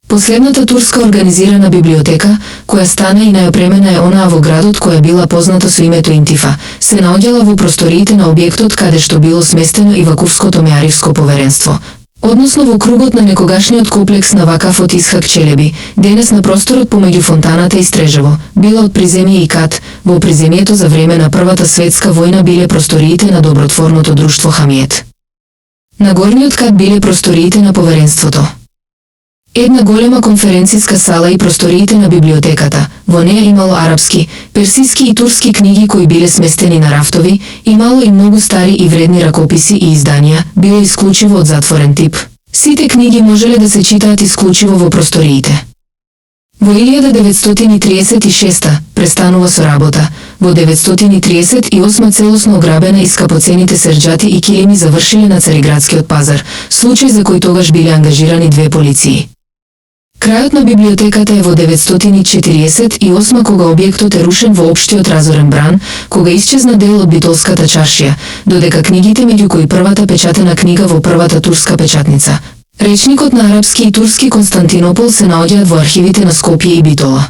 Последната турска организирана библиотека, која стана и најопремена е онаа во градот која била позната со името Интифа, се наоѓала во просториите на објектот каде што било сместено и Вакуфското меаривско поверенство, односно во кругот на некогашниот комплекс на Вакафот Исхак Челеби, денес на просторот помеѓу Фонтаната и Стрежево, била од приземје и кат. Во приземјето за време на Првата светска војна биле просториите на добротворното друштво Хамиет. На горниот кат биле просториите на поверенството. Една голема конференциска сала и просториите на библиотеката. Во неја имало арапски, персиски и турски книги кои биле сместени на рафтови, имало и многу стари и вредни ракописи и изданија, било исклучиво од затворен тип. Сите книги можеле да се читаат исклучиво во просториите. Во 1936 престанува со работа. Во 938 целосно ограбена и скапоцените серџати и килими завршиле на Цариградскиот пазар, случај за кој тогаш биле ангажирани 2 полиции. Крајот на библиотеката е во 948 кога објектот е рушен во општиот разорен бран, кога исчезна дел од Битолската чаршија, додека книгите меѓу кои првата печатена книга во првата турска печатница, речникот на арапски и турски Константинопол се наоѓаат во архивите на Скопје и Битола.